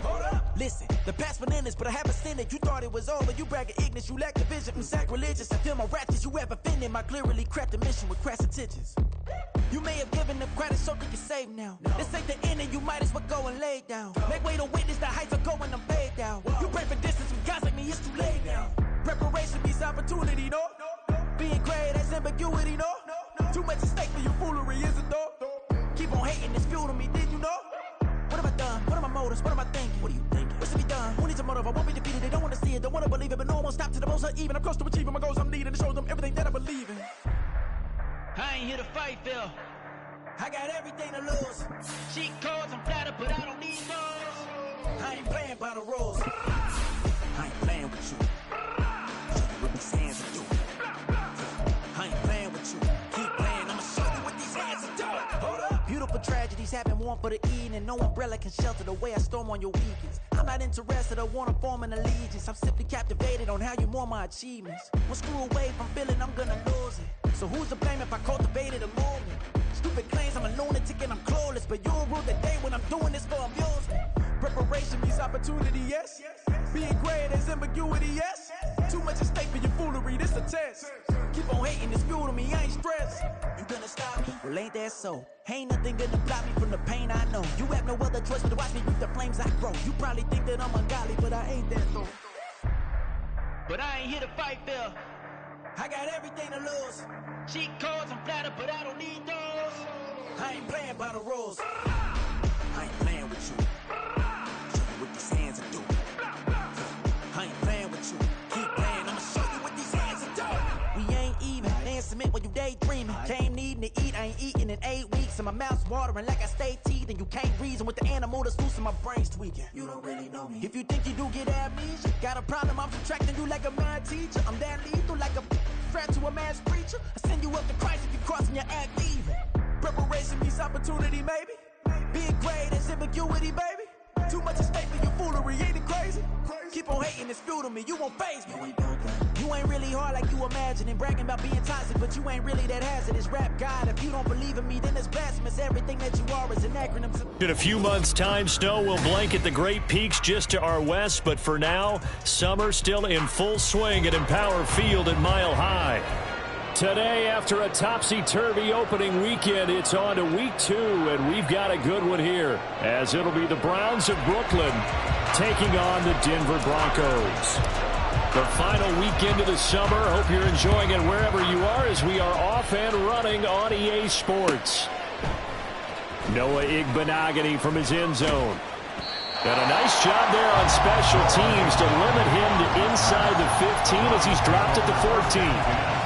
Hold up. Listen, the past bananas, but I haven't seen it. You thought it was over, you bragging ignorance, you lack the vision from sacrilegious. I feel my ratchets, you have offended my clearly crafted mission with crass intentions. You may have given them credit so they can save now. This ain't the end and you might as well go and lay down. Make way to witness the heights are going, I'm paid down. You pray for distance with guys like me, it's too late now. Preparation means opportunity, no? Being great has ambiguity, no? Too much at stake for your foolery, is it though? Keep on hating, it's fuel to me, did you know? What have I done? What are my motives? What am I thinking? What are you thinking? What's to be done? Who needs a motive? I won't be defeated. They don't want to see it, don't want to believe it, but no one won't stop to the most uneven. I'm close to achieving my goals. I'm needing to show them everything that I believe in. I ain't here to fight, Phil. I got everything to lose. Cheat codes, I'm flattered, but I don't need those. I ain't playing by the rules. I ain't playing with you. Show you what these hands are doing. I ain't playing with you. Keep playing, I'ma show you what these hands are doing. Hold up. Beautiful tragedies happen, one for the evening. No umbrella can shelter the way I storm on your weekends. I'm not interested, I wanna form an allegiance. I'm simply captivated on how you mourn my achievements. One screw away from feeling I'm gonna lose it. So who's to blame if I cultivated a movement? Stupid claims I'm a lunatic and I'm clueless, but you'll rule the day when I'm doing this for amusement. Preparation means opportunity, yes. Being great is ambiguity, yes. Too much at stake for your foolery, this a test. Keep on hating, it's fuel to me, I ain't stressed. You gonna stop me? Well, ain't that so? Ain't nothing gonna block me from the pain I know. You have no other choice but to watch me reap the flames I grow. You probably think that I'm ungodly, but I ain't that though. But I ain't here to fight, Phil. I got everything to lose. Cheat codes, I'm flattered, but I don't need those. I ain't playing by the rules. I ain't playing with you. Show you what these hands are doing. I ain't playing with you. Keep playing, I'ma show you what these hands are doing. We ain't even. They ain't submit when you daydreaming. Came needing to eat, I ain't eating in 8 weeks. And my mouth's watering like I stay teething. You can't reason with the animal that's loose and my brain's tweaking. You don't really know me. If you think you do get amnesia, got a problem, I'm subtracting you like a mad teacher. I'm that lethal like a threat to a mass preacher. I send you up to Christ if you crossing your act evil. Preparation means opportunity, maybe. Being great is ambiguity, baby. Too much at stake for your foolery, ain't it crazy? Keep on hating, it's fuel to me, you won't faze me. You ain't really hard like you imagine and bragging about being toxic, but you ain't really that hazardous. Rap God, if you don't believe in me, then it's blasphemous. Everything that you are is an acronym. In a few months' time, snow will blanket the Great Peaks just to our west, but for now, summer still in full swing at Empower Field at Mile High. Today, after a topsy-turvy opening weekend, it's on to week 2, and we've got a good one here, as it'll be the Browns of Brooklyn taking on the Denver Broncos. The final weekend of the summer. Hope you're enjoying it wherever you are, as we are off and running on EA Sports. Noah Igbenogany from his end zone. And a nice job there on special teams to limit him to inside the 15 as he's dropped at the 14.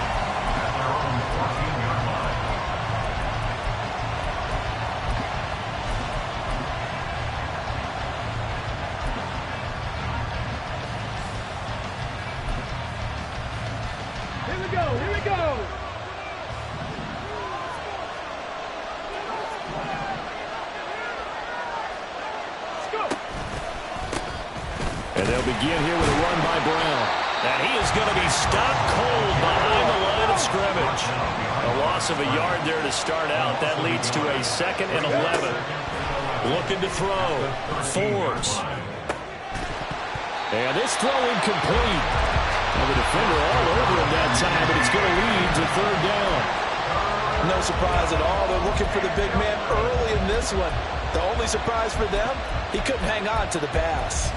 And they'll begin here with a run by Brown. And he is going to be stopped cold behind the line of scrimmage. A loss of a yard there to start out. That leads to a 2nd and 11. Looking to throw. Forbes. And this throw incomplete. Well, the defender all over him that time, but it's going to lead to 3rd down. No surprise at all. They're looking for the big man early in this one. The only surprise for them, he couldn't hang on to the pass.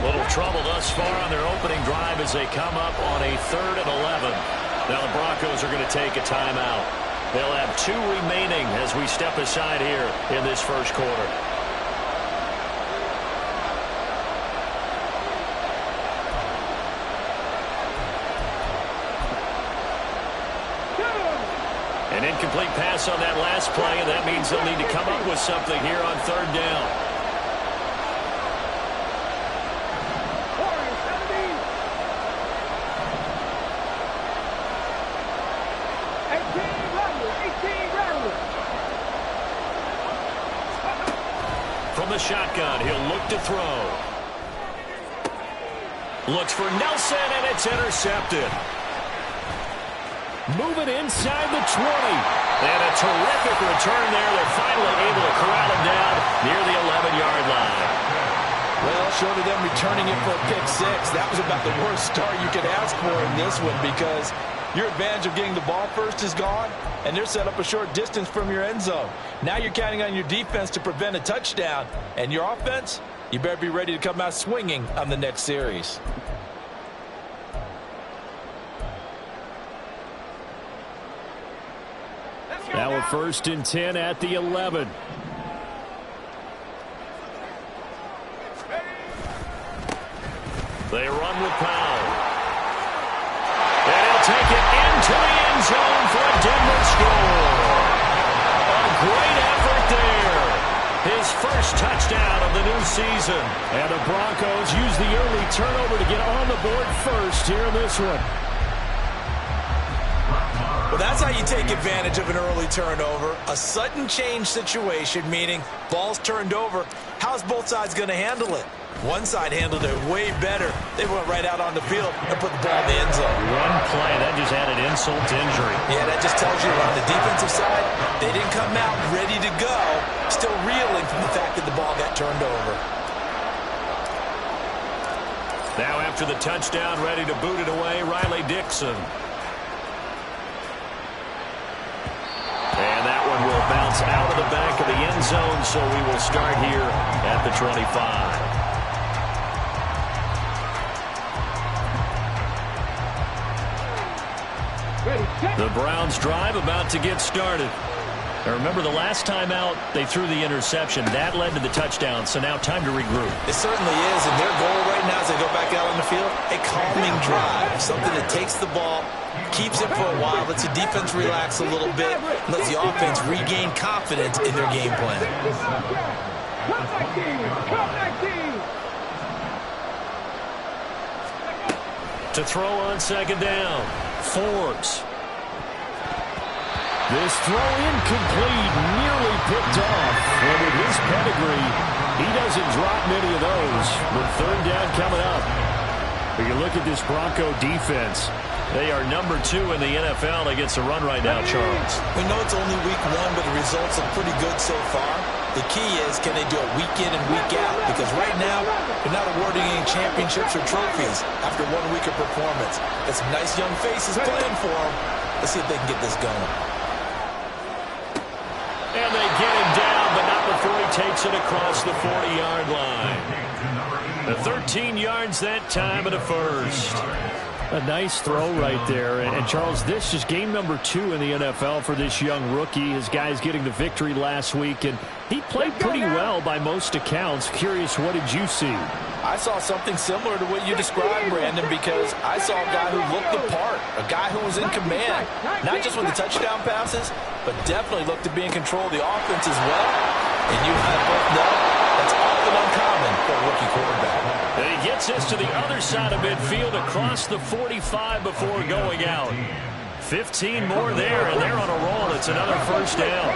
Little trouble thus far on their opening drive as they come up on a 3rd and 11. Now the Broncos are going to take a timeout. They'll have 2 remaining as we step aside here in this first quarter. An incomplete pass on that last play, and that means they'll need to come up with something here on 3rd down. From the shotgun, he'll look to throw. Looks for Nelson, and it's intercepted. Moving inside the 20. And a terrific return there. They're finally able to corral him down near the 11-yard line. Well, short of them returning it for a pick six, that was about the worst start you could ask for in this one, because your advantage of getting the ball first is gone, and they're set up a short distance from your end zone. Now you're counting on your defense to prevent a touchdown, and your offense, you better be ready to come out swinging on the next series. Now a 1st and 10 at the 11. They run with Powell. And he'll take it into the end zone for a Denver score. A great effort there. His first touchdown of the new season. And the Broncos use the early turnover to get on the board first here in this one. Well, that's how you take advantage of an early turnover. A sudden change situation, meaning ball's turned over. How's both sides going to handle it? One side handled it way better. They went right out on the field and put the ball in the end zone. One play, that just added insult to injury. Yeah, that just tells you on the defensive side, they didn't come out ready to go, still reeling from the fact that the ball got turned over. Now after the touchdown, ready to boot it away, Riley Dixon. And that one will bounce out of the back of the end zone, so we will start here at the 25. The Browns drive about to get started. Now remember, the last time out, they threw the interception. That led to the touchdown, so now time to regroup. It certainly is, and their goal right now as they go back out on the field, a calming drive, something that takes the ball, keeps it for a while, lets the defense relax a little bit, and lets the offense regain confidence in their game plan. To throw on 2nd down, Forbes. This throw incomplete, nearly picked off. And with his pedigree, he doesn't drop many of those with 3rd down coming up. But you look at this Bronco defense. They are number 2 in the NFL against the run right now, Charles. We know it's only week 1, but the results are pretty good so far. The key is, can they do it week in and week out? Because right now, they're not awarding any championships or trophies after 1 week of performance. Got some nice young faces playing for them. Let's see if they can get this going. And they get him down, but not before he takes it across the 40-yard line. The 13 yards that time of the first. A nice throw right there. And Charles, this is game number 2 in the NFL for this young rookie. His guys getting the victory last week, and he played pretty well by most accounts. Curious, what did you see? I saw something similar to what you described, Brandon, because I saw a guy who looked the part, a guy who was in command, not just with the touchdown passes, but definitely looked to be in control of the offense as well. And you and I both know that's often uncommon for a rookie quarterback. And he gets this to the other side of midfield across the 45 before going out. 15 more there, and they're on a roll. It's another 1st down.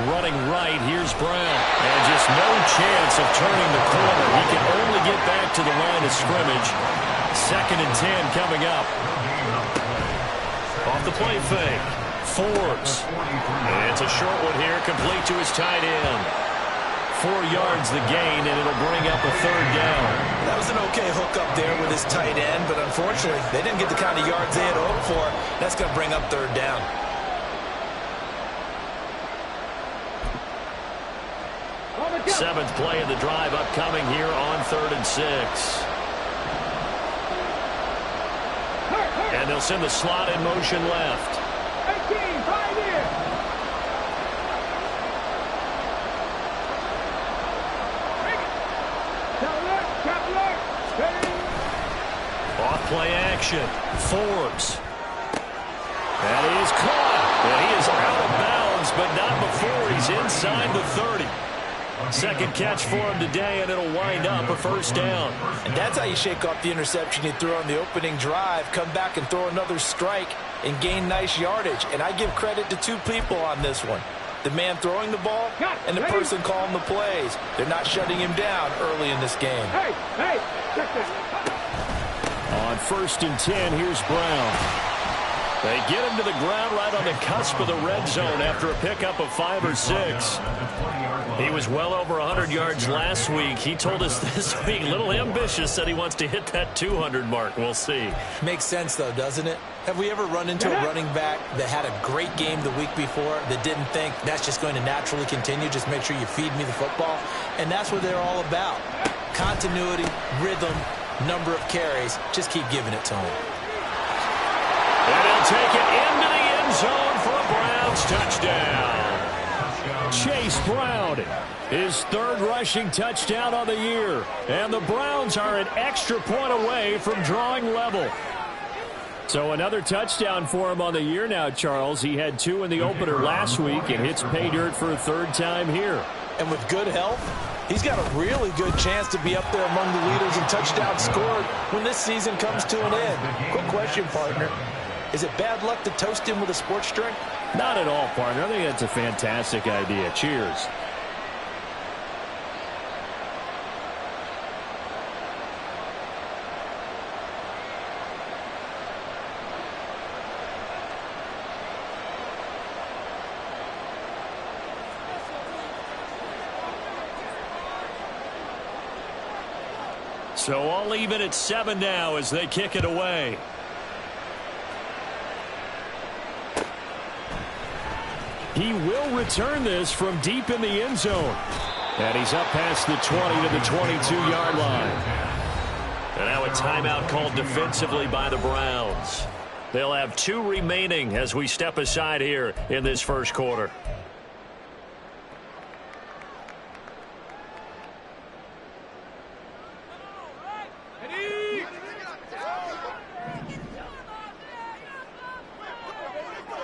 Running right, here's Brown. And just no chance of turning the corner. He can only get back to the line of scrimmage. 2nd and 10 coming up. Off the play fake. Forbes. And it's a short one here, complete to his tight end. 4 yards the gain, and it'll bring up a 3rd down. That was an okay hook up there with his tight end, but unfortunately, they didn't get the kind of yards they had hoped for. That's going to bring up 3rd down. Seventh play of the drive upcoming here on 3rd and 6. And they'll send the slot in motion left. 18, 5 here. Off play action. Forbes. And he is caught. And he is out of bounds, but not before he's inside the 30. 2nd catch for him today, and it'll wind up a 1st down. And that's how you shake off the interception you threw on the opening drive, come back and throw another strike and gain nice yardage. And I give credit to 2 people on this one. the man throwing the ball and the person calling the plays. They're not shutting him down early in this game. Hey, check that. On 1st and 10, here's Brown. They get him to the ground right on the cusp of the red zone after a pickup of 5 or 6. He was well over 100 yards last week. He told us this week, a little ambitious, said he wants to hit that 200 mark. We'll see. Makes sense, though, doesn't it? Have we ever run into a running back that had a great game the week before that didn't think that's just going to naturally continue? Just make sure you feed me the football. And that's what they're all about. Continuity, rhythm, number of carries. Just keep giving it to him. And he'll take it into the end zone for a Browns touchdown. Chase Brown, his 3rd rushing touchdown on the year. And the Browns are an extra point away from drawing level. So another touchdown for him on the year now, Charles. He had 2 in the opener last week and hits pay dirt for a 3rd time here. And with good health, he's got a really good chance to be up there among the leaders in touchdowns scored when this season comes to an end. Quick question, partner. Is it bad luck to toast him with a sports drink? Not at all, partner. I think that's a fantastic idea. Cheers. So all even at 7 now as they kick it away. He will return this from deep in the end zone. And he's up past the 20 to the 22-yard line. And now a timeout called defensively by the Browns. They'll have 2 remaining as we step aside here in this first quarter.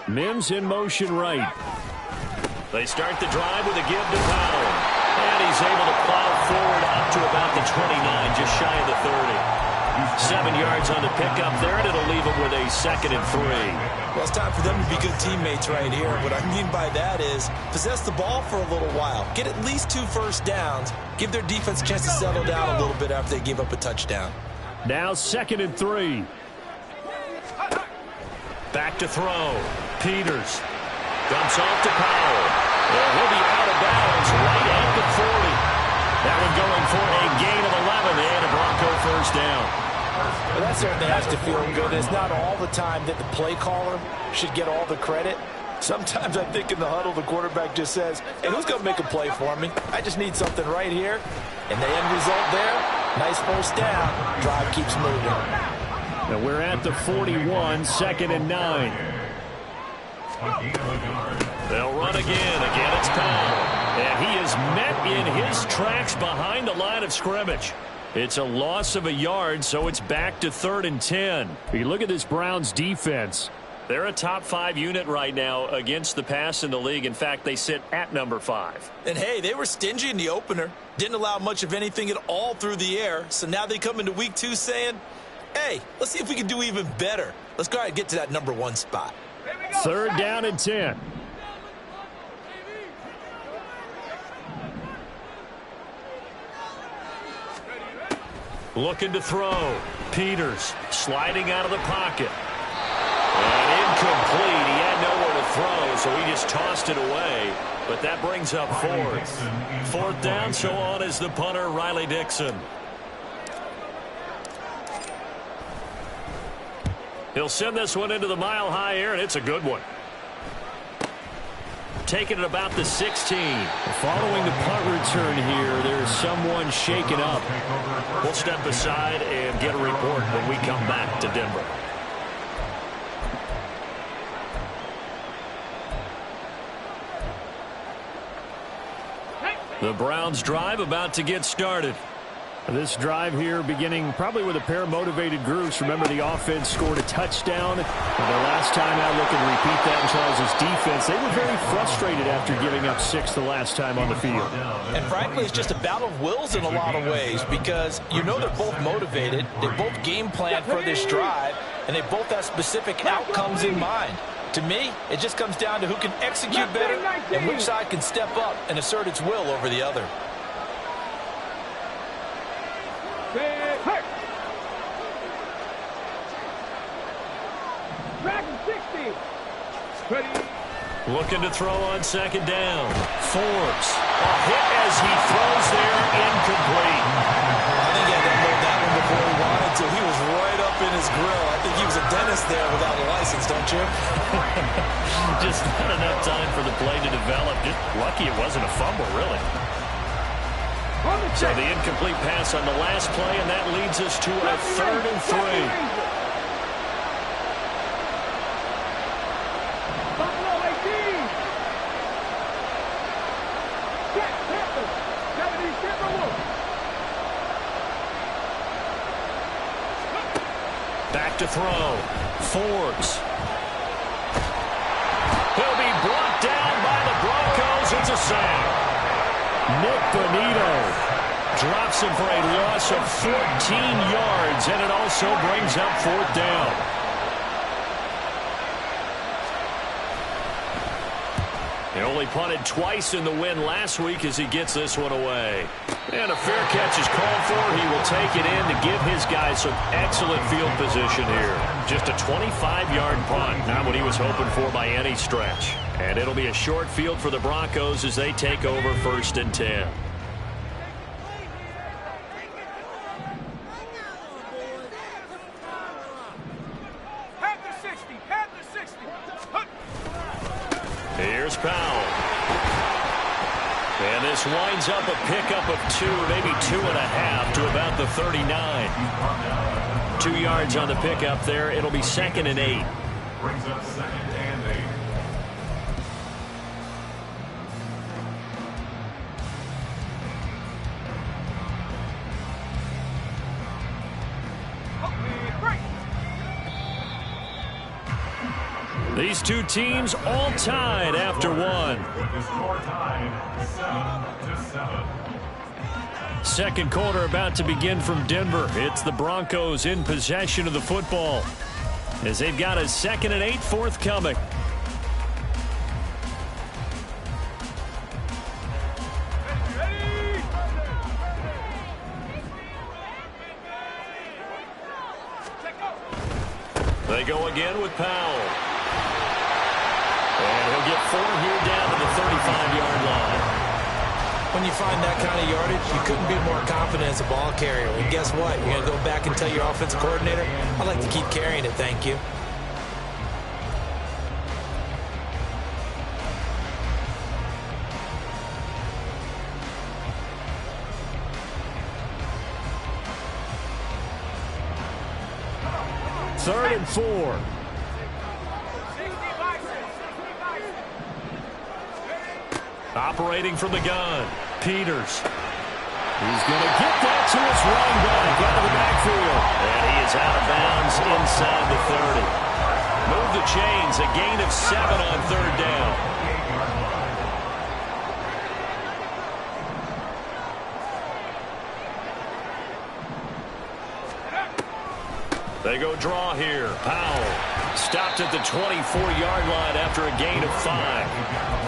Mims in motion right. They start the drive with a give to Powell. And he's able to plow forward up to about the 29, just shy of the 30. 7 yards on the pickup there, and it'll leave him with a 2nd and 3. Well, it's time for them to be good teammates right here. What I mean by that is possess the ball for a little while. Get at least 2 first downs. Give their defense a chance to settle down a little bit after they give up a touchdown. Now 2nd and 3. Back to throw. Peters dumps off to Powell. And he'll be out of bounds right at the 40. That one going for a gain of 11 and a Bronco first down. Well, that certainly has to feel good. It's not all the time that the play caller should get all the credit. Sometimes I think in the huddle the quarterback just says, hey, who's going to make a play for me? I just need something right here. And the end result there, nice first down. Drive keeps moving. Now we're at the 41, 2nd and 9. They'll run again. Again, it's Powell. And he is met in his tracks behind the line of scrimmage. It's a loss of a yard, so it's back to 3rd and 10. If you look at this Browns defense, they're a top 5 unit right now against the pass in the league. In fact, they sit at number 5. And, hey, they were stingy in the opener. Didn't allow much of anything at all through the air. So now they come into week 2 saying, hey, let's see if we can do even better. Let's go ahead and get to that number 1 spot. 3rd down and 10. Looking to throw. Peters sliding out of the pocket. And incomplete. He had nowhere to throw, so he just tossed it away. But that brings up 4th. 4th down, so on is the punter, Riley Dixon. He'll send this one into the mile-high air, and it's a good one. Taking it about the 16. Following the punt return here, there's someone shaken up. We'll step aside and get a report when we come back to Denver. The Browns drive about to get started. This drive here beginning probably with a pair of motivated groups. Remember, the offense scored a touchdown. And their last time out, looking to repeat that in Charles's defense. They were very frustrated after giving up 6 the last time on the field. And frankly, it's just a battle of wills in a lot of ways because you know they're both motivated. They both game plan for this drive, and they both have specific outcomes in mind. To me, it just comes down to who can execute better and which side can step up and assert its will over the other. Looking to throw on second down. Forbes. A hit as he throws there, incomplete. I think he had to hold that one before he wanted to. He was right up in his grill. I think he was a dentist there without a license, don't you? Just not enough time for the play to develop. Just lucky it wasn't a fumble, really. So the incomplete pass on the last play, and that leads us to a 3rd and 3. Back to throw. Forbes. He'll be brought down by the Broncos. It's a sack. Nick Bonito drops him for a loss of 14 yards, and it also brings up 4th down. He only punted twice in the win last week as he gets this one away. And a fair catch is called for. He will take it in to give his guys some excellent field position here. Just a 25-yard punt, not what he was hoping for by any stretch. And it'll be a short field for the Broncos as they take over 1st and 10. Here's Powell. And this winds up a pickup of 2, maybe 2.5 to about the 39. 2 yards on the pickup there. It'll be 2nd and 8. Brings up 2nd and 8. These two teams all tied after one. With the score tied 7-7. Second quarter about to begin from Denver. It's the Broncos in possession of the football as they've got a 2nd and 8 forthcoming. They go again with Powell. And he'll get 4 here down to the 35-yard line. When you find that kind of yardage, you couldn't be more confident as a ball carrier. And guess what? You're going to go back and tell your offensive coordinator, I'd like to keep carrying it, thank you. Third and 4. Operating from the gun, Peters. He's going to get that to his running back out of the backfield. And he is out of bounds inside the 30. Move the chains, a gain of 7 on 3rd down. They go draw here. Powell stopped at the 24-yard line after a gain of 5.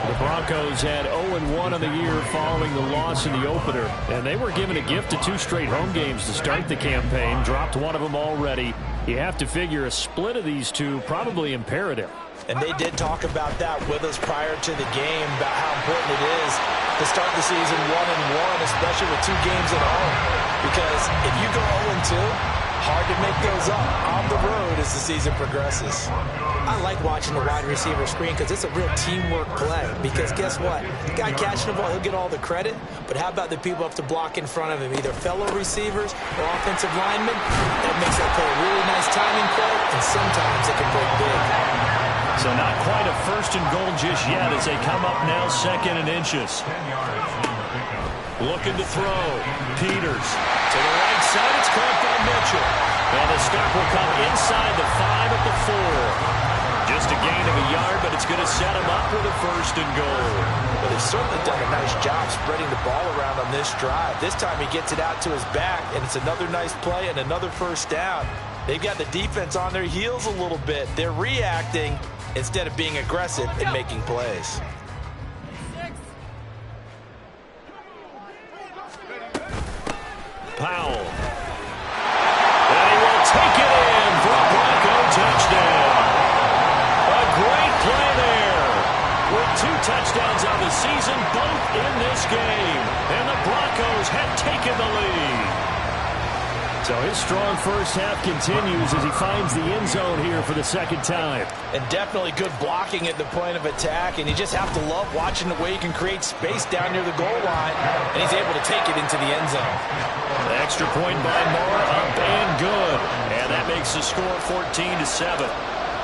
The Broncos had 0-1 on the year following the loss in the opener, and they were given a gift of 2 straight home games to start the campaign. Dropped one of them already. You have to figure a split of these two probably imperative. And they did talk about that with us prior to the game, about how important it is to start the season 1-1, especially with 2 games at home. Because if you go 0-2, hard to make those up on the road as the season progresses. I like watching the wide receiver screen because it's a real teamwork play. Because guess what? The guy catching the ball, he'll get all the credit. But how about the people up to block in front of him, either fellow receivers or offensive linemen? That makes that play a really nice timing play, and sometimes it can break big. So not quite a 1st and goal just yet as they come up now 2nd and inches. Looking to throw. Peters to the right side. It's caught by Mitchell. And the stop will come inside the 5 at the 4. Just a gain of a yard, but it's going to set him up with a 1st and goal. Well, they've certainly done a nice job spreading the ball around on this drive. This time he gets it out to his back, and it's another nice play and another 1st down. They've got the defense on their heels a little bit. They're reacting, instead of being aggressive and making plays. Powell. And he will take it in for a Bronco touchdown. A great play there. With 2 touchdowns on the season, both in this game. And the Broncos have taken the lead. So his strong first half continues as he finds the end zone here for the second time. And definitely good blocking at the point of attack. And you just have to love watching the way he can create space down near the goal line. And he's able to take it into the end zone. The extra point by Moore, up and good. And that makes the score 14-7.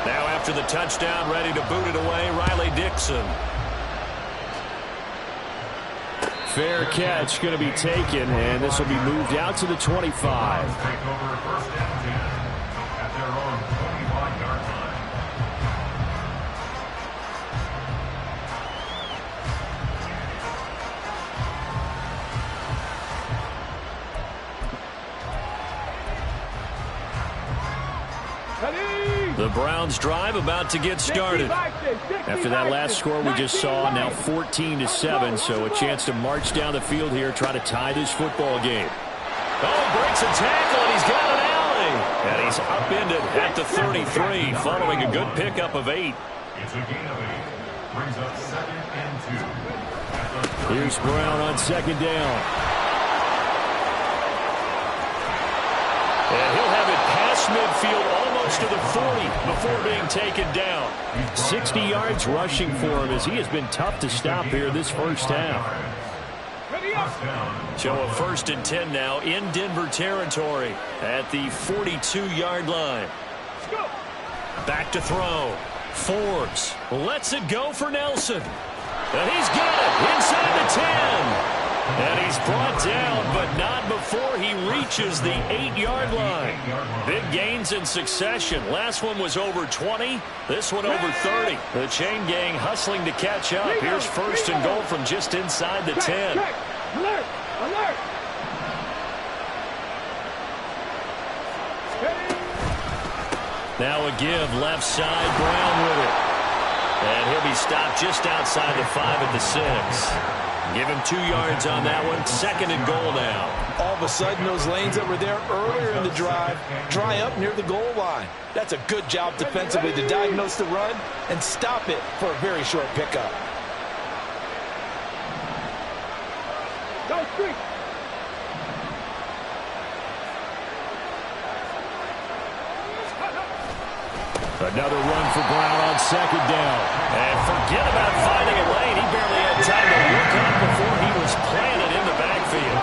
Now after the touchdown, ready to boot it away, Riley Dixon. Fair catch going to be taken, and this will be moved out to the 25. Take over first and 10 at their own 25-yard line. The Browns drive about to get started. After that last score we just saw, now 14-7, so a chance to march down the field here, try to tie this football game. Oh, breaks a tackle, and he's got an alley. And he's upended at the 33, following a good pickup of 8. It's a gain of 8. Brings up 2nd and 2. Here's Brown on second down. And he'll have it past midfield almost to the 40 before being taken down. 60 yards rushing for him as he has been tough to stop here this first half. So a 1st and 10 now in Denver territory at the 42-yard line. Back to throw. Forbes lets it go for Nelson. And he's got it inside the 10. And he's brought down, but not before he reaches the 8-yard line. Big gains in succession. Last one was over 20. This one over 30. The chain gang hustling to catch up. Here's 1st and goal from just inside the 10. Alert! Alert! Now a give left side, Brown with it. And he'll be stopped just outside the 5 at the 6. Give him 2 yards on that one. 2nd and goal now. All of a sudden, those lanes that were there earlier in the drive dry up near the goal line. That's a good job defensively to diagnose the run and stop it for a very short pickup. Go street! Another run for Brown on second down. And forget about finding a lane. He barely had time to look up before he was planted in the backfield.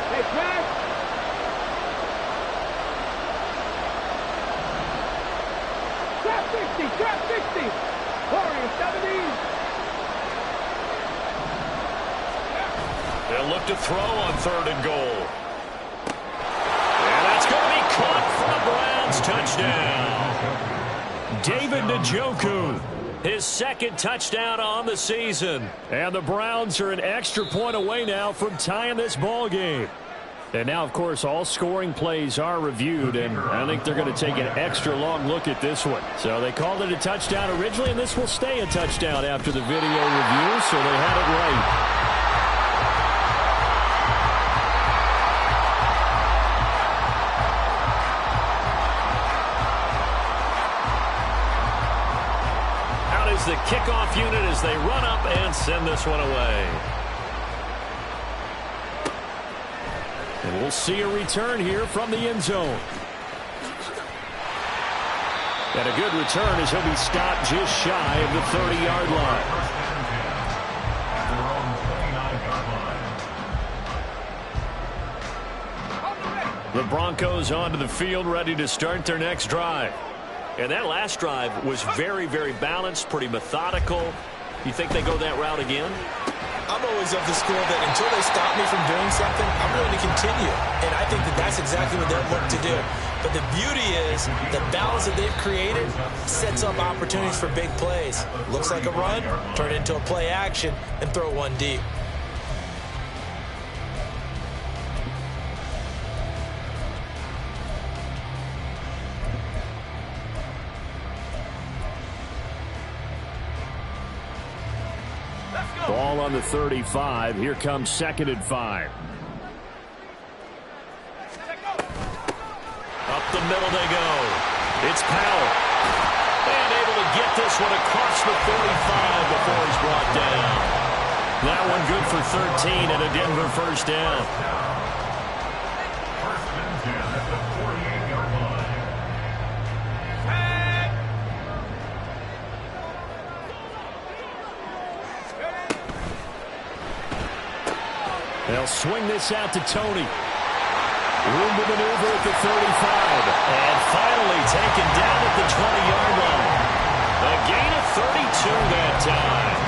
Hey, Brad! Trap 60! Trap 60! Warrior 17! They'll look to throw on 3rd and goal. And that's going to be caught for the Browns touchdown. David Njoku, his 2nd touchdown on the season. And the Browns are an extra point away now from tying this ball game. And now, of course, all scoring plays are reviewed, and I think they're going to take an extra long look at this one. So they called it a touchdown originally, and this will stay a touchdown after the video review, so they had it right. The kickoff unit as they run up and send this one away. And we'll see a return here from the end zone. And a good return as he'll be stopped just shy of the 30-yard line. The Broncos onto the field, ready to start their next drive. And that last drive was very, very balanced, pretty methodical. You think they go that route again? I'm always of the school that until they stop me from doing something, I'm going to continue. And I think that that's exactly what they're looking to do. But the beauty is the balance that they've created sets up opportunities for big plays. Looks like a run, turn it into a play action, and throw one deep. Ball on the 35. Here comes 2nd and 5. Up the middle they go. It's Powell. And able to get this one across the 45 before he's brought down. That one good for 13 and a Denver first down. First and 10 at the 48-yard line. They'll swing this out to Tony. Room to maneuver at the 35. And finally taken down at the 20-yard line. A gain of 32 that time.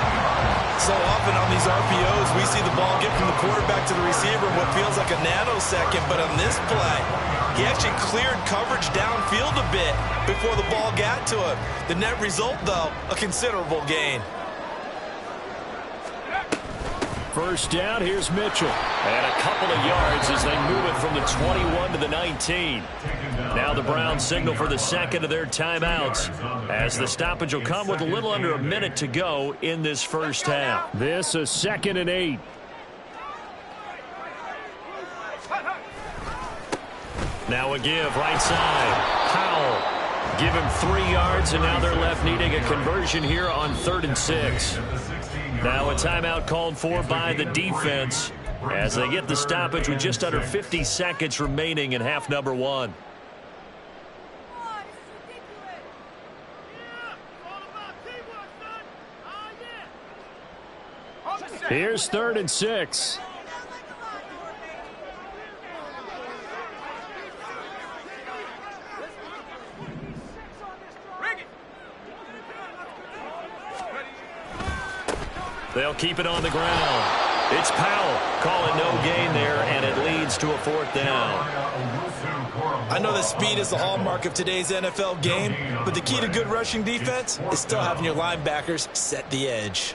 So often on these RPOs, we see the ball get from the quarterback to the receiver in what feels like a nanosecond. But on this play, he actually cleared coverage downfield a bit before the ball got to him. The net result, though, a considerable gain. First down, here's Mitchell. And a couple of yards as they move it from the 21 to the 19. Now the Browns signal for the second of their timeouts, as the stoppage will come with a little under a minute to go in this first half. This is 2nd and 8. Now a give right side. Powell. Give him 3 yards, and now they're left needing a conversion here on 3rd and 6. Now a timeout called for by the defense as they get the stoppage with just under 50 seconds remaining in half number 1. Here's 3rd and 6. They'll keep it on the ground. It's Powell. Call it no gain there, and it leads to a 4th down. I know that speed is the hallmark of today's NFL game, but the key to good rushing defense is still having your linebackers set the edge.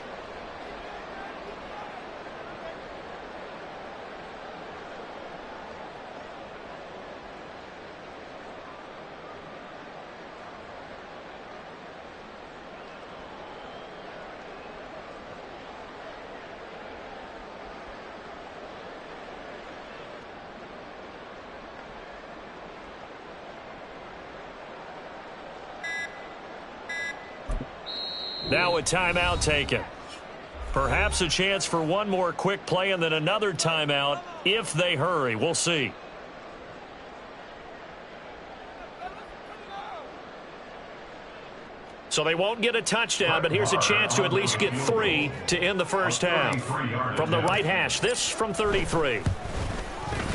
Now a timeout taken. Perhaps a chance for one more quick play and then another timeout if they hurry. We'll see. So they won't get a touchdown, but here's a chance to at least get 3 to end the first half. From the right hash, this from 33.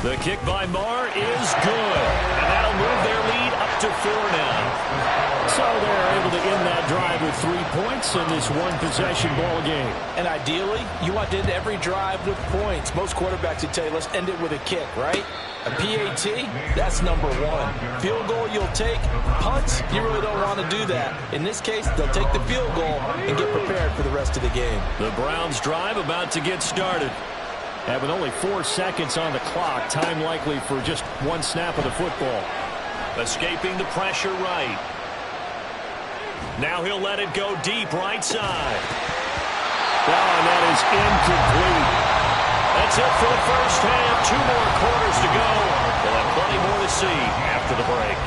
The kick by Marr is good, and that'll move their lead up to 4 now. So they're able to end that drive with 3 points in this one-possession ball game. And ideally, you want to end every drive with points. Most quarterbacks would tell you, let's end it with a kick, right? A PAT, that's number 1. Field goal you'll take. Punts, you really don't want to do that. In this case, they'll take the field goal and get prepared for the rest of the game. The Browns drive about to get started. And with only 4 seconds on the clock, time likely for just 1 snap of the football. Escaping the pressure right. Now he'll let it go deep right side. Oh, and that is incomplete. That's it for the first half. 2 more quarters to go. We'll have plenty more to see after the break.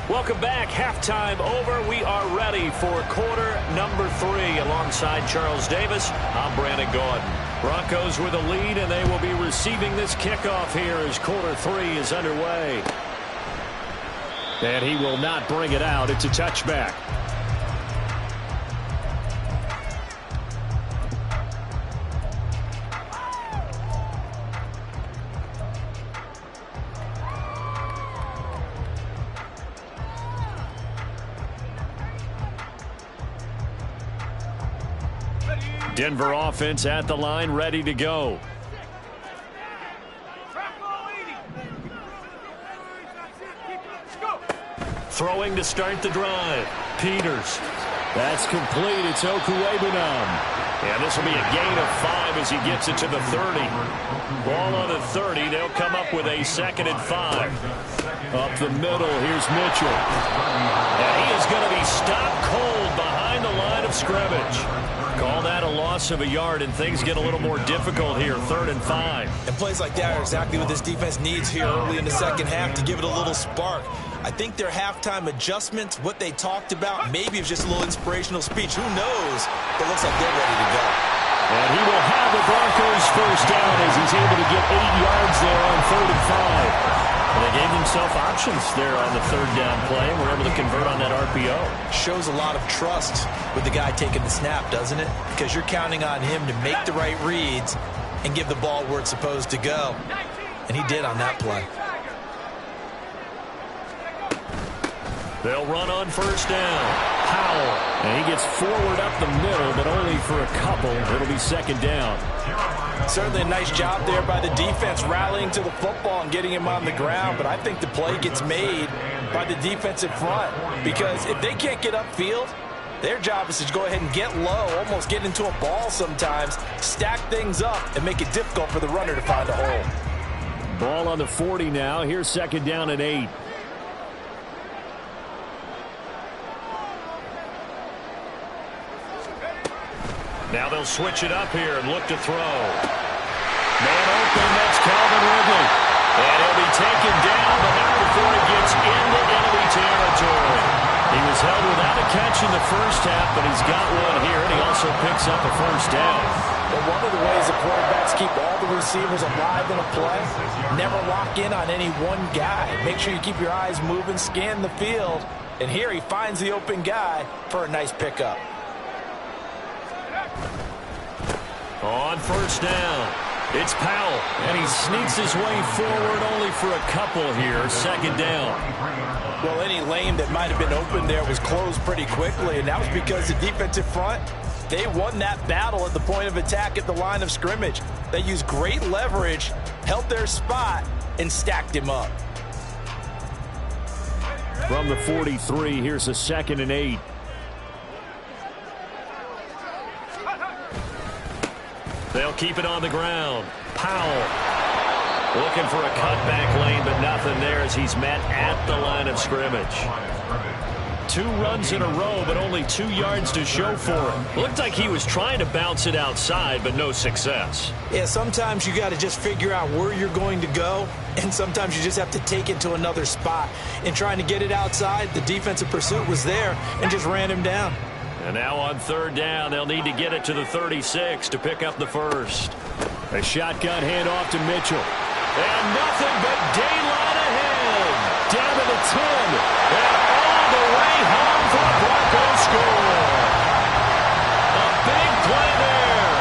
Welcome back. Halftime over. We are ready for quarter number 3. Alongside Charles Davis, I'm Brandon Gordon. Broncos with a lead, and they will be receiving this kickoff here as quarter 3 is underway. And he will not bring it out. It's a touchback. Denver offense at the line, ready to go. Throwing to start the drive. Peters. That's complete. It's Okuwebunam. And this will be a gain of 5 as he gets it to the 30. Ball on the 30. They'll come up with a 2nd and 5. Up the middle, here's Mitchell. And he is going to be stopped cold behind the line of scrimmage. Call that a loss of a yard, and things get a little more difficult here. 3rd and 5. And plays like that are exactly what this defense needs here early in the second half to give it a little spark. I think their halftime adjustments, what they talked about, maybe it's just a little inspirational speech. Who knows? But it looks like they're ready to go. And he will have the Broncos first down as he's able to get 8 yards there on 3rd and 5. And they gave himself options there on the 3rd down play. We're able to convert on that RPO. Shows a lot of trust with the guy taking the snap, doesn't it? Because you're counting on him to make the right reads and give the ball where it's supposed to go. And he did on that play. They'll run on 1st down. Powell. And he gets forward up the middle, but only for a couple. It'll be 2nd down. Certainly a nice job there by the defense rallying to the football and getting him on the ground. But I think the play gets made by the defensive front. Because if they can't get upfield, their job is to go ahead and get low, almost get into a ball sometimes, stack things up, and make it difficult for the runner to find a hole. Ball on the 40 now. Here's 2nd down and 8. Now they'll switch it up here and look to throw. Man open, that's Calvin Ridley. And he'll be taken down, but not before he gets into enemy territory. He was held without a catch in the first half, but he's got one here, and he also picks up a 1st down. But one of the ways the quarterbacks keep all the receivers alive in a play, never lock in on any one guy. Make sure you keep your eyes moving, scan the field. And here he finds the open guy for a nice pickup. On 1st down, it's Powell, and he sneaks his way forward only for a couple here. 2nd down. Well, any lane that might have been open there was closed pretty quickly, and that was because the defensive front, they won that battle at the point of attack at the line of scrimmage. They used great leverage, held their spot, and stacked him up. From the 43, here's a 2nd and 8. They'll keep it on the ground. Powell looking for a cutback lane, but nothing there as he's met at the line of scrimmage. 2 runs in a row, but only 2 yards to show for it. Looked like he was trying to bounce it outside, but no success. Yeah, sometimes you got to just figure out where you're going to go, and sometimes you just have to take it to another spot. In trying to get it outside, the defensive pursuit was there and just ran him down. And now on 3rd down, they'll need to get it to the 36 to pick up the 1st. A shotgun handoff to Mitchell. And nothing but daylight ahead. Down to the 10. And all the way home for the Broncos score. A big play there.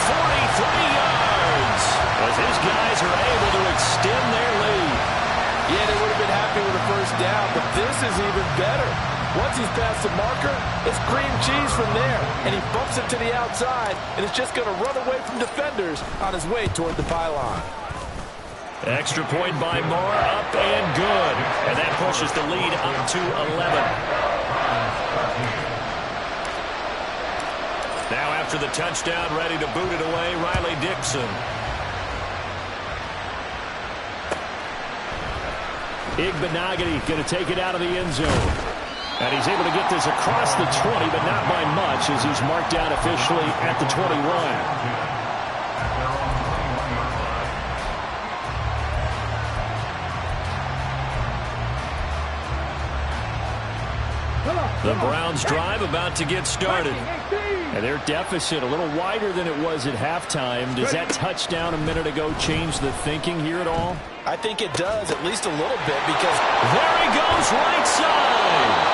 43 yards. As his guys are able to extend their lead. Yeah, they would have been happy with the 1st down, but this is even better. Once he's past the marker, it's cream cheese from there. And he bumps it to the outside, and it's just going to run away from defenders on his way toward the pylon. Extra point by Moore, up and good. And that pushes the lead up to 11. Now after the touchdown, ready to boot it away, Riley Dixon. Igbenogany going to take it out of the end zone. And he's able to get this across the 20, but not by much as he's marked down officially at the 21. The Browns drive about to get started. And their deficit a little wider than it was at halftime. Does that touchdown a minute ago change the thinking here at all? I think it does, at least a little bit, because there he goes right side.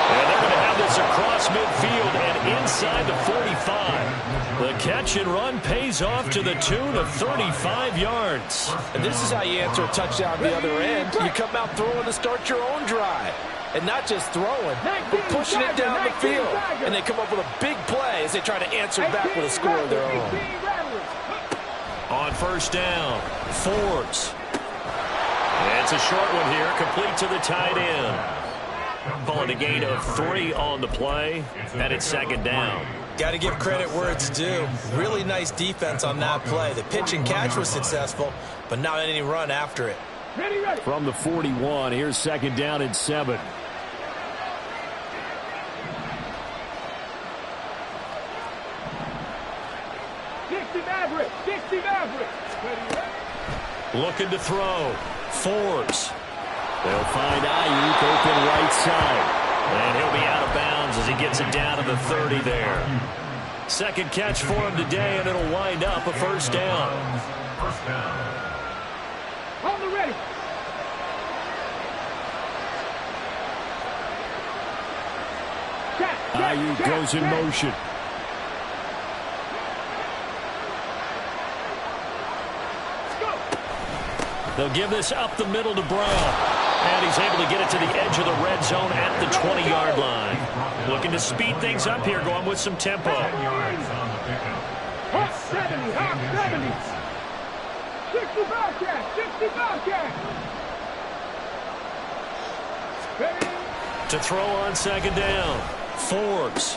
And they're going to have this across midfield and inside the 45. The catch and run pays off to the tune of 35 yards. And this is how you answer a touchdown the other end. You come out throwing to start your own drive. And not just throwing, but pushing it down the field. And they come up with a big play as they try to answer back with a score of their own. On 1st down, Forbes. And it's a short one here, complete to the tight end. Calling a gain of 3 on the play, and it's second down. Got to give credit where it's due. Really nice defense on that play. The pitch and catch was successful, but not any run after it. Ready, ready. From the 41, here's second down and 7. Looking to throw. Forbes. They'll find Ayuk open right side. And he'll be out of bounds as he gets it down to the 30 there. Second catch for him today, and it'll wind up a first down. First down. On the ready. Ayuk goes in motion. They'll give this up the middle to Brown. And he's able to get it to the edge of the red zone at the 20-yard line. Looking to speed things up here, going with some tempo. 10 yards on the pickup. Hop 70, hop 70. 60 Bobcat, 60 Bobcat. Ready. To throw on second down. Forbes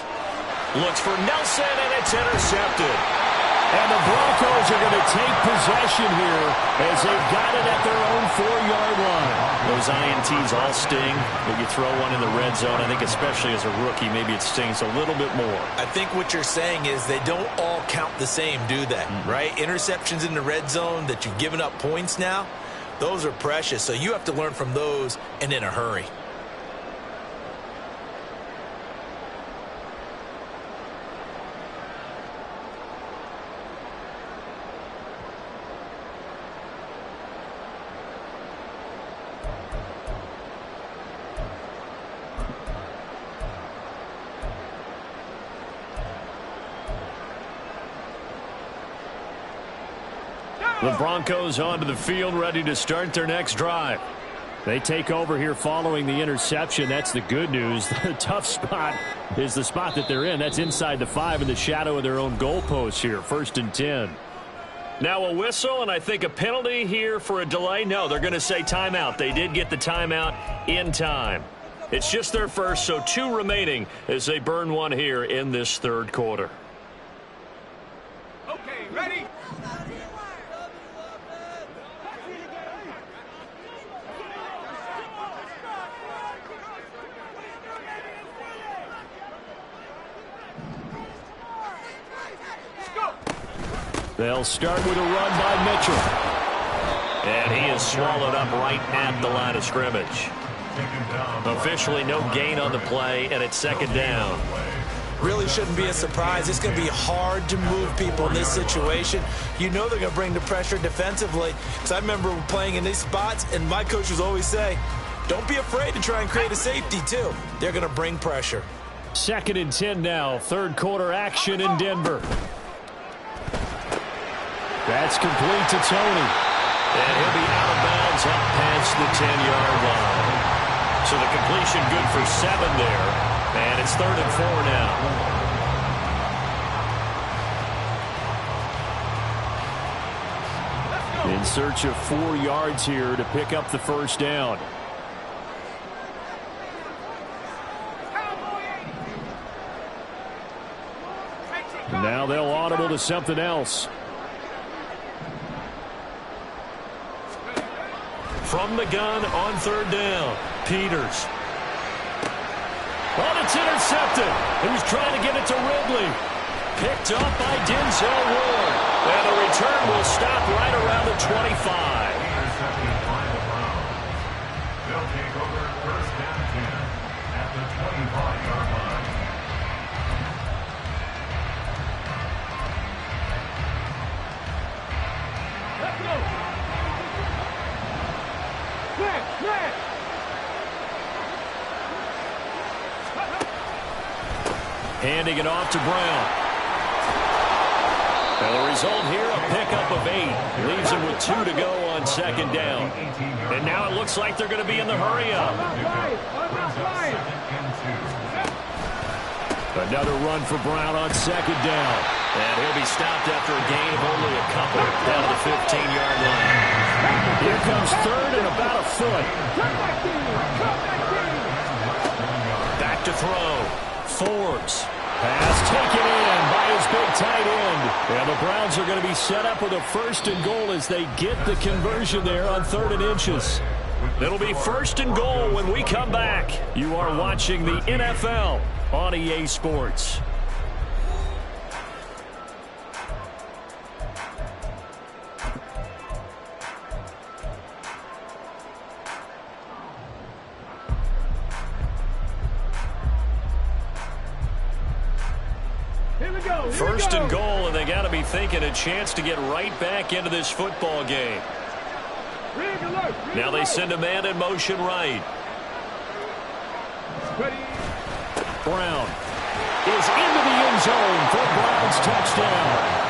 looks for Nelson, and it's intercepted. And the Broncos are going to take possession here as they've got it at their own 4-yard line. Those INTs all sting, but you throw one in the red zone. I think especially as a rookie, maybe it stings a little bit more. I think what you're saying is they don't all count the same, do they? Right? Interceptions in the red zone that you've given up points now, those are precious. So you have to learn from those and in a hurry. The Broncos onto the field, ready to start their next drive. They take over here following the interception. That's the good news. The tough spot is the spot that they're in. That's inside the 5 in the shadow of their own goalpost here. 1st and 10. Now a whistle, and I think a penalty here for a delay. No, they're going to say timeout. They did get the timeout in time. It's just their first, so 2 remaining as they burn one here in this 3rd quarter. Okay, ready. They'll start with a run by Mitchell. And he is swallowed up right at the line of scrimmage. Officially no gain on the play, and it's second down. Really shouldn't be a surprise. It's going to be hard to move people in this situation. You know they're going to bring the pressure defensively. Because I remember playing in these spots, and my coaches always say, don't be afraid to try and create a safety, too. They're going to bring pressure. 2nd and 10 now. 3rd quarter action in Denver. That's complete to Tony. And he'll be out of bounds up past the 10-yard line. So the completion good for 7 there. And it's 3rd and 4 now. In search of 4 yards here to pick up the first down. Now they'll audible to something else. From the gun on 3rd down. Peters. Oh, it's intercepted. He was trying to get it to Ridley. Picked up by Denzel Ward. And the return will stop right around the 25. Intercepted by the Browns. They'll take over 1st and 10 at the 25-yard line. Let's go. Smash. Handing it off to Brown. And the result here, a pickup of 8. Leaves him with 2 to go on second down. And now it looks like they're going to be in the hurry-up. Another run for Brown on second down. And he'll be stopped after a gain of only a couple down to the 15-yard line. Here comes 3rd and about a foot. throw. Forbes. Pass taken in by his big tight end. And the Browns are going to be set up with a 1st and goal as they get the conversion there on 3rd and inches. It'll be 1st and goal when we come back. You are watching the NFL on EA Sports. Here we go. 1st and goal, and they got to be thinking a chance to get right back into this football game. Rig alert. Now they send a man in motion right. Ready. Brown is into the end zone for Brown's touchdown.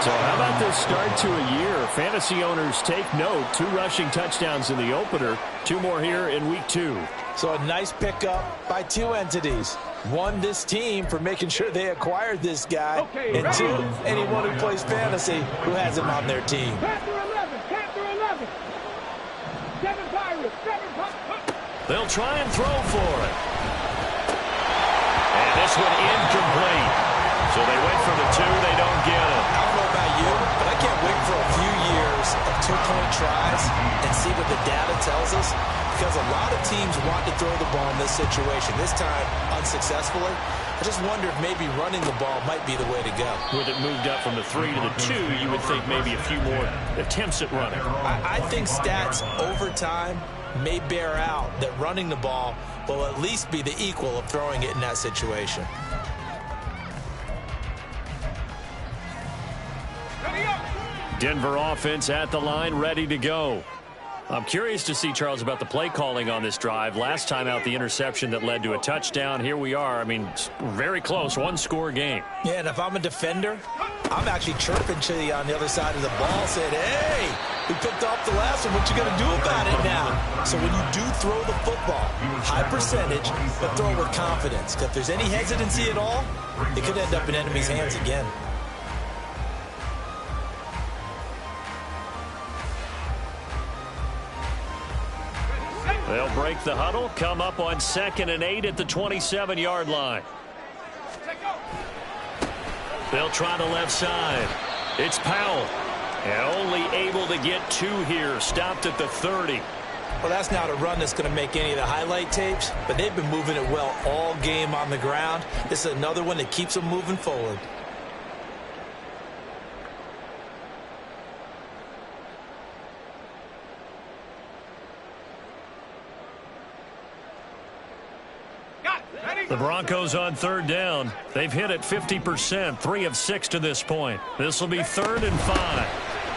So how about this start to a year? Fantasy owners take note. 2 rushing touchdowns in the opener. 2 more here in week 2. So a nice pickup by 2 entities. 1, this team for making sure they acquired this guy. Okay, and ready. 2, anyone who plays fantasy who has him on their team. Panther 11. Panther 11. 7 Pirates. 7 Pirates. They'll try and throw for it. And this one incomplete. So they went for the 2. They don't get it. I don't know about you, but I can't wait for a few years of 2-point tries and see what the data tells us. Because a lot of teams want to throw the ball in this situation. This time, unsuccessfully. I just wonder if maybe running the ball might be the way to go. With it moved up from the 3 to the 2, you would think maybe a few more attempts at running. I think stats over time may bear out that running the ball will at least be the equal of throwing it in that situation. Denver offense at the line, ready to go. I'm curious to see, Charles, about the play calling on this drive. Last time out, the interception that led to a touchdown. Here we are. I mean, very close, 1-score game. Yeah, and if I'm a defender, I'm actually chirping to you on the other side of the ball, saying, hey, we picked off the last one. What you going to do about it now? So when you do throw the football, high percentage, but throw it with confidence. Because if there's any hesitancy at all, it could end up in enemy's hands again. They'll break the huddle, come up on 2nd and 8 at the 27-yard line. They'll try the left side. It's Powell. And only able to get 2 here. Stopped at the 30. Well, that's not a run that's going to make any of the highlight tapes, but they've been moving it well all game on the ground. This is another one that keeps them moving forward. The Broncos on 3rd down. They've hit it 50%, 3 of 6 to this point. This will be 3rd and 5.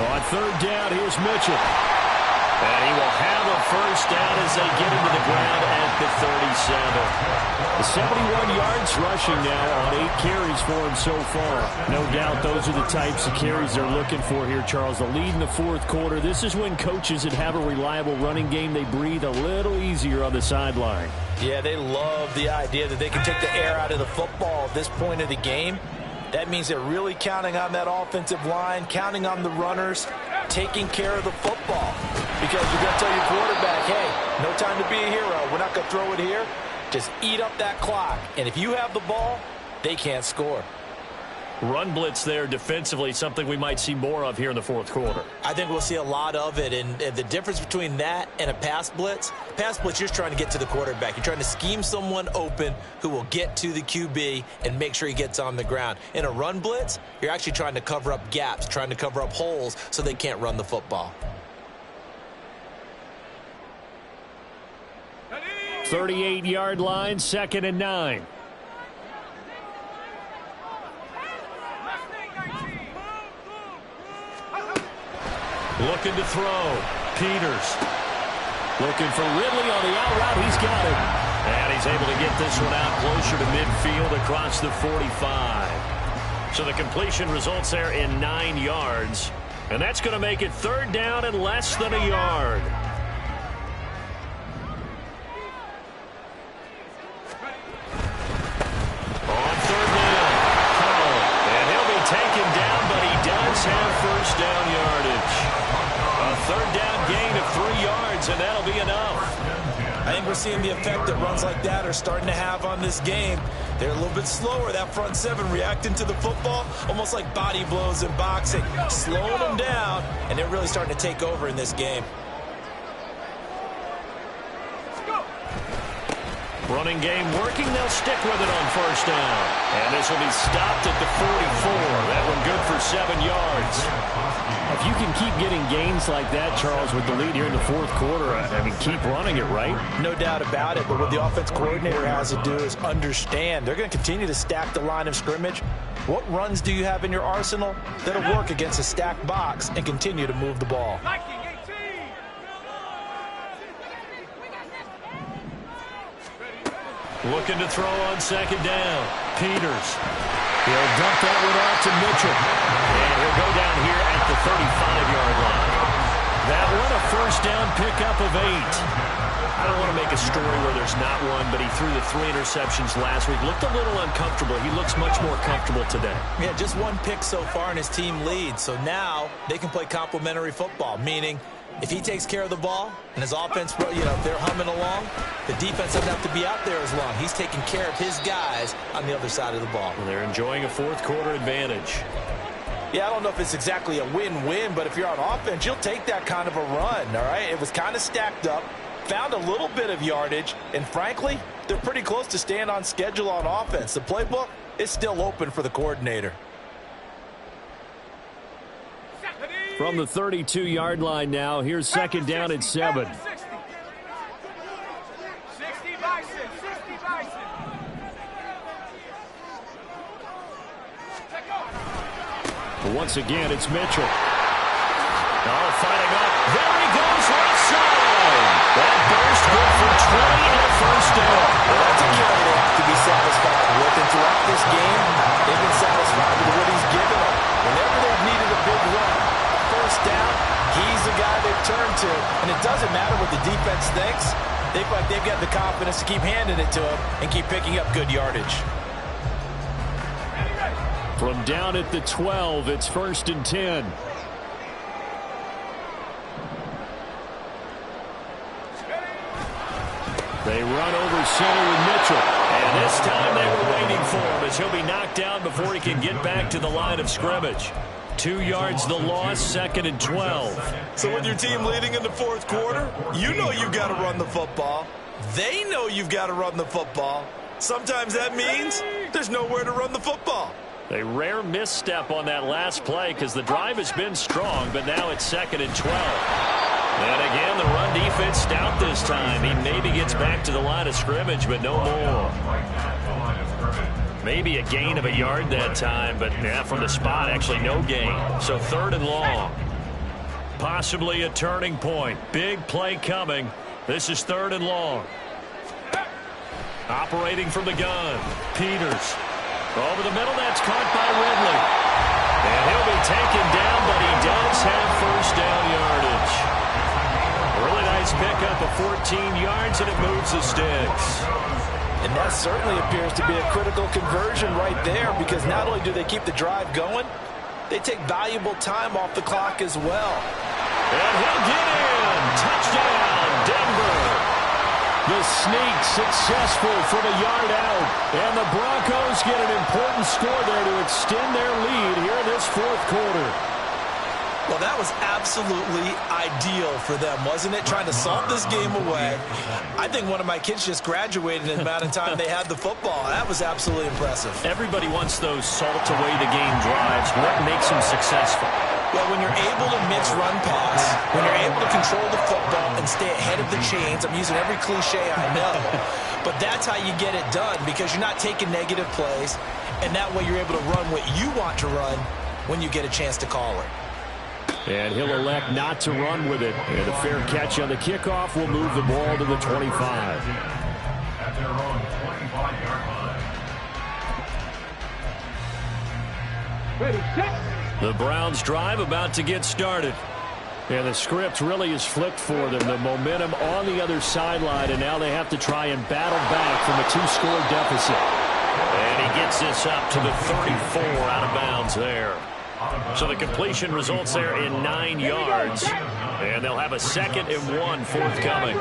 On 3rd down, here's Mitchell. And he will have a 1st down as they get into the ground at the 37. 71 yards rushing now on 8 carries for him so far. No doubt those are the types of carries they're looking for here, Charles. The lead in the 4th quarter. This is when coaches that have a reliable running game, they breathe a little easier on the sideline. Yeah, they love the idea that they can take the air out of the football at this point of the game. That means they're really counting on that offensive line, counting on the runners, taking care of the football. Because you're going to tell your quarterback, hey, no time to be a hero. We're not going to throw it here. Just eat up that clock. And if you have the ball, they can't score. Run blitz there defensively, something we might see more of here in the 4th quarter. I think we'll see a lot of it. And the difference between that and a pass blitz, you're just trying to get to the quarterback. You're trying to scheme someone open who will get to the QB and make sure he gets on the ground. In a run blitz, you're actually trying to cover up gaps, trying to cover up holes so they can't run the football. 38-yard line, 2nd and 9. Looking to throw. Peters. Looking for Ridley on the out route. He's got it. And he's able to get this one out closer to midfield across the 45. So the completion results there in 9 yards. And that's going to make it 3rd down and less than a yard. On 3rd down, Powell. And he'll be taken down, but he does have 1st down yardage. A 3rd down gain of 3 yards, and that'll be enough. I think we're seeing the effect that runs like that are starting to have on this game. They're a little bit slower, that front seven reacting to the football, almost like body blows in boxing, slowing them down, and they're really starting to take over in this game. Running game working. They'll stick with it on first down. And this will be stopped at the 44. That one good for 7 yards. If you can keep getting gains like that, Charles, with the lead here in the fourth quarter, I mean, keep running it, right? No doubt about it, but what the offense coordinator has to do is understand they're going to continue to stack the line of scrimmage. What runs do you have in your arsenal that'll work against a stacked box and continue to move the ball? Looking to throw on second down. Peters. He'll dump that one off to Mitchell. And he'll go down here at the 35-yard line. That one a first down pickup of 8. I don't want to make a story where there's not one, but he threw the 3 interceptions last week. Looked a little uncomfortable. He looks much more comfortable today. Yeah, just 1 pick so far and his team leads. So now they can play complementary football, meaning if he takes care of the ball and his offense, you know, they're humming along, the defense doesn't have to be out there as long. He's taking care of his guys on the other side of the ball. Well, they're enjoying a fourth quarter advantage. Yeah, I don't know if it's exactly a win-win, but if you're on offense, you'll take that kind of a run, all right? It was kind of stacked up, found a little bit of yardage, and frankly, they're pretty close to staying on schedule on offense. The playbook is still open for the coordinator. From the 32-yard line now, here's second down and 7. 60 Bison, 60 Bison. Once again, it's Mitchell. Now fighting up. There he goes, left side. That burst good for 20 and a first down. Well, that's a carry they have to be satisfied with. And throughout this game, they've been satisfied with what he's given them. Whenever they've needed a big run, first down, he's the guy they've turned to. And it doesn't matter what the defense thinks. They feel like they've got the confidence to keep handing it to him and keep picking up good yardage. From down at the 12, it's first and 10. They run over center with Mitchell. And this time they were waiting for him as he'll be knocked down before he can get back to the line of scrimmage. 2 yards the loss, second and 12. So with your team leading in the fourth quarter, you know you've got to run the football. They know you've got to run the football. Sometimes that means there's nowhere to run the football. A rare misstep on that last play because the drive has been strong, but now it's second and 12. And again, the run defense stout this time. He maybe gets back to the line of scrimmage, but no more. Maybe a gain of a yard that time, but yeah, from the spot, actually no gain. So third and long. Possibly a turning point. Big play coming. This is third and long. Operating from the gun. Peters. Over the middle, that's caught by Ridley. And he'll be taken down, but he does have first down yardage. Really nice pickup of 14 yards, and it moves the sticks. And that certainly appears to be a critical conversion right there, because not only do they keep the drive going, they take valuable time off the clock as well. And he'll get in. Touchdown, Denver. The sneak successful from a yard out. And the Broncos get an important score there to extend their lead here in this fourth quarter. Well, that was absolutely ideal for them, wasn't it? Trying to salt this game away. I think one of my kids just graduated in the amount of time they had the football. That was absolutely impressive. Everybody wants those salt-away-the-game drives. What makes them successful? Well, when you're able to mix run-pass, when you're able to control the football and stay ahead of the chains, I'm using every cliche I know, but that's how you get it done, because you're not taking negative plays, and that way you're able to run what you want to run when you get a chance to call it. And he'll elect not to run with it. And a fair catch on the kickoff will move the ball to the 25. At their own 25-yard line. Ready, set. The Browns drive about to get started. And the script really is flipped for them. The momentum on the other sideline, and now they have to try and battle back from a 2-score deficit. And he gets this up to the 34 out of bounds there. So the completion results there in 9 yards. And they'll have a 2nd and 1 forthcoming.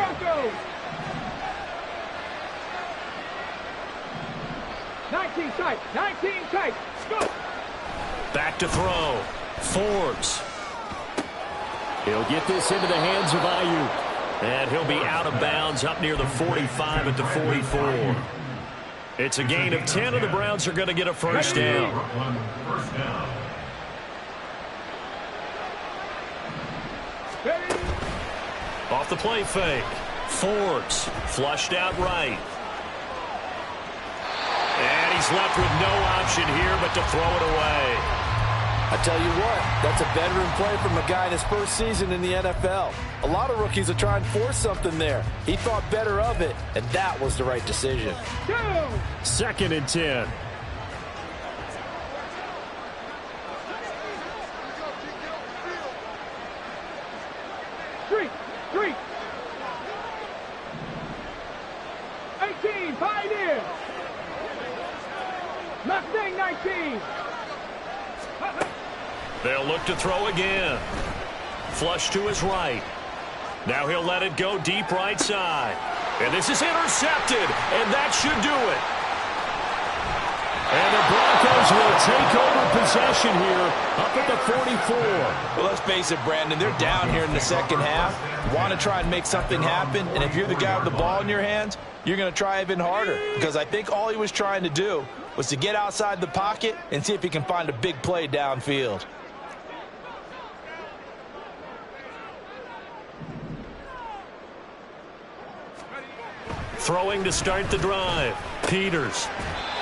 19 tight. 19 tight. Go. Back to throw. Forbes. He'll get this into the hands of Ayuk. And he'll be out of bounds up near the 45 at the 44. It's a gain of 10, and the Browns are going to get a first down. First down. Off the play fake. Forbes flushed out right. And he's left with no option here but to throw it away. I tell you what, that's a veteran play from a guy in his first season in the NFL. A lot of rookies will try and force something there. He thought better of it, and that was the right decision. 2nd and 10. Three. 18, pioneer. Mustang 19. They'll look to throw again. Flush to his right. Now he'll let it go deep right side. And this is intercepted, and that should do it. And the Broncos will take over possession here up at the 44. Well, let's face it, Brandon, they're down here in the second half. Want to try and make something happen, and if you're the guy with the ball in your hands, you're going to try even harder, because I think all he was trying to do was to get outside the pocket and see if he can find a big play downfield. Throwing to start the drive. Peters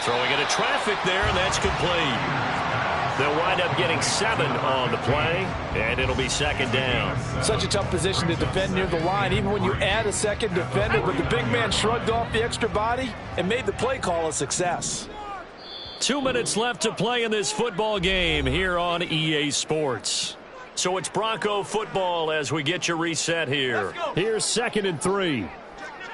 throwing into traffic there, and that's complete. They'll wind up getting 7 on the play, and it'll be 2nd down. Such a tough position to defend near the line, even when you add a second defender, but the big man shrugged off the extra body and made the play call a success. 2 minutes left to play in this football game here on EA Sports. So it's Bronco football as we get you reset here. Here's 2nd and 3.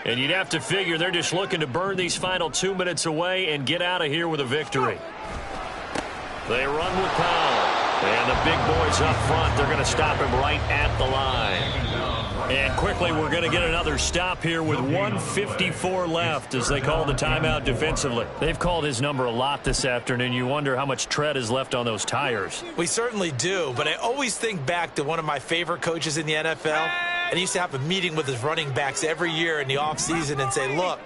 And you'd have to figure they're just looking to burn these final 2 minutes away and get out of here with a victory. They run with Powell. And the big boys up front, they're going to stop him right at the line. And quickly, we're going to get another stop here with 1:54 left as they call the timeout defensively. They've called his number a lot this afternoon. You wonder how much tread is left on those tires. We certainly do, but I always think back to one of my favorite coaches in the NFL. And he used to have a meeting with his running backs every year in the offseason and say, look,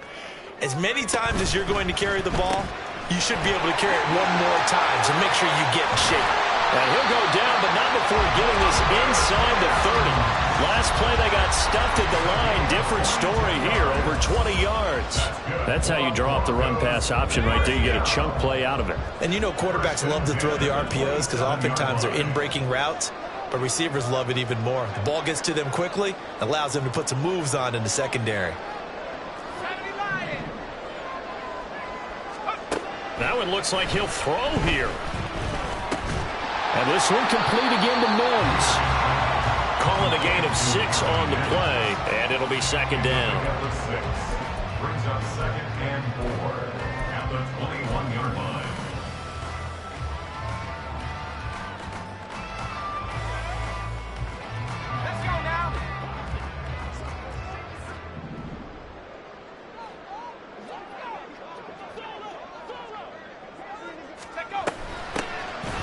as many times as you're going to carry the ball, you should be able to carry it one more time, so make sure you get in shape. And he'll go down, but not before getting this inside the 30. Last play, they got stuffed at the line. Different story here, over 20 yards. That's how you draw up the run-pass option right there. You get a chunk play out of it. And you know quarterbacks love to throw the RPOs because oftentimes they're in-breaking routes. But receivers love it even more. The ball gets to them quickly, allows them to put some moves on in the secondary. Now it looks like he'll throw here. And this one complete again to Mims. Calling a gain of 6 on the play, and it'll be 2nd down. Number 6 brings up 2nd and 4 at the 21-yard line.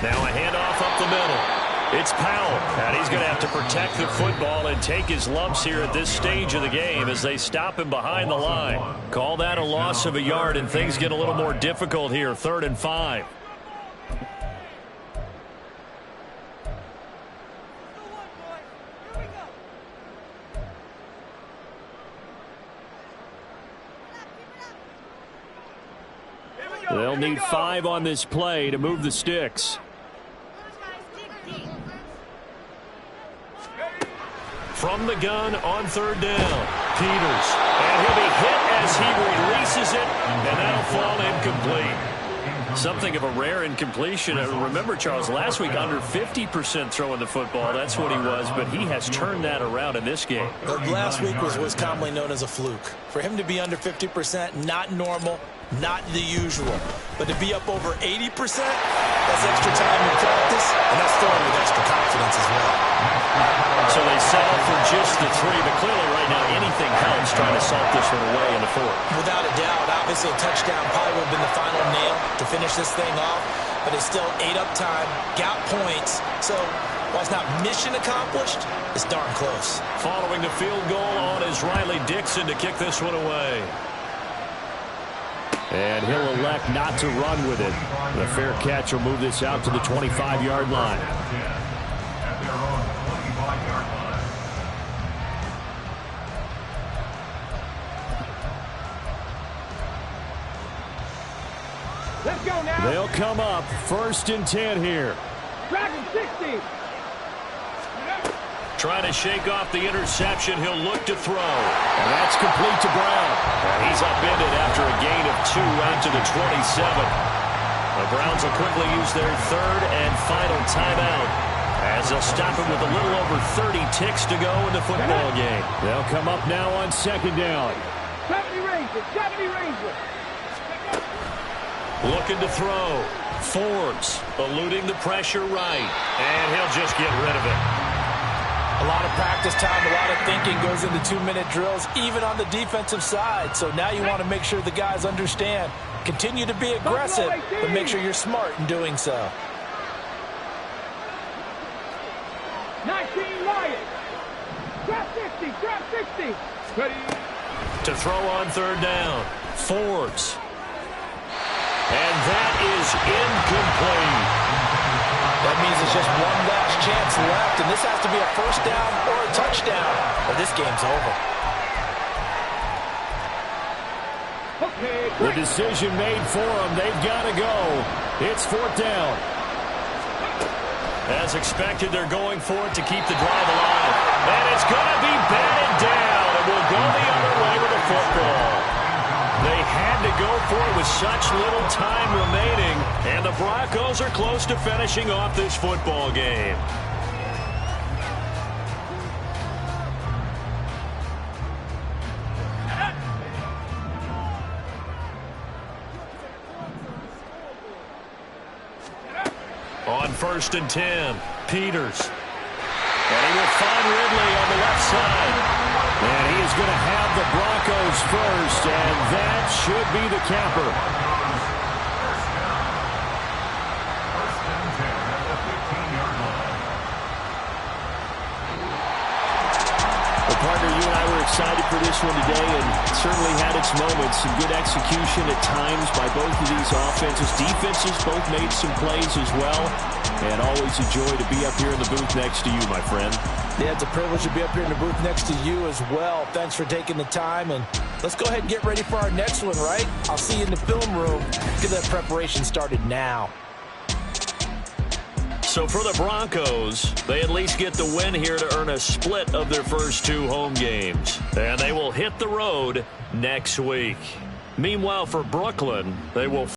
Now a handoff up the middle. It's Powell, and he's going to have to protect the football and take his lumps here at this stage of the game as they stop him behind the line. Call that a loss of a yard, and things get a little more difficult here, 3rd and 5. They'll need 5 on this play to move the sticks. From the gun on 3rd down, Peters. And he'll be hit as he releases it, and that'll fall incomplete. Something of a rare incompletion. Remember, Charles, last week under 50% throwing the football. That's what he was, but he has turned that around in this game. Last week was commonly known as a fluke. For him to be under 50%, not normal, not the usual. But to be up over 80%, that's extra time in practice, and that's throwing with extra confidence as well. So they settle for just the 3, but clearly right now anything helps trying to salt this one away in the 4th. Without a doubt, obviously a touchdown probably would have been the final nail to finish this thing off, but it's still 8 up time, got points, so while it's not mission accomplished, it's darn close. Following the field goal on is Riley Dixon to kick this one away. And he'll elect not to run with it. The fair catch will move this out to the 25-yard line. At their own 25-yard line. Let's go now. They'll come up 1st and 10 here. Dragon 60. Trying to shake off the interception. He'll look to throw. And that's complete to Brown. And he's upended after a gain of 2 out to the 27. The Browns will quickly use their 3rd and final timeout as they'll stop it with a little over 30 ticks to go in the football game. They'll come up now on 2nd down. 70 Rangers. 70 Rangers. Looking to throw. Forbes eluding the pressure right. And he'll just get rid of it. A lot of practice time, a lot of thinking goes into 2-minute drills, even on the defensive side. So now you want to make sure the guys understand. Continue to be aggressive, but make sure you're smart in doing so. 19 Lions. Trap 50. Trap 60. Ready. To throw on 3rd down. Forbes. And that is incomplete. That means it's just one last chance left, and this has to be a 1st down or a touchdown, or this game's over. The decision made for them. They've got to go. It's 4th down. As expected, they're going for it to keep the drive alive. And it's going to be batted down, and we'll go the other way with the football. They had to go for it with such little time remaining, and the Broncos are close to finishing off this football game. On 1st and 10, Peters. And he will find Ridley on the left side. And he is going to have the Broncos first, and that should be the capper. First and 10 at the 15-yard line. Well, partner, you and I were excited for this one today, and certainly had its moments. Some good execution at times by both of these offenses. Defenses both made some plays as well. And always a joy to be up here in the booth next to you, my friend. Yeah, it's a privilege to be up here in the booth next to you as well. Thanks for taking the time, and let's go ahead and get ready for our next one, right? I'll see you in the film room. Get that preparation started now. So for the Broncos, they at least get the win here to earn a split of their first 2 home games. And they will hit the road next week. Meanwhile, for Brooklyn, they will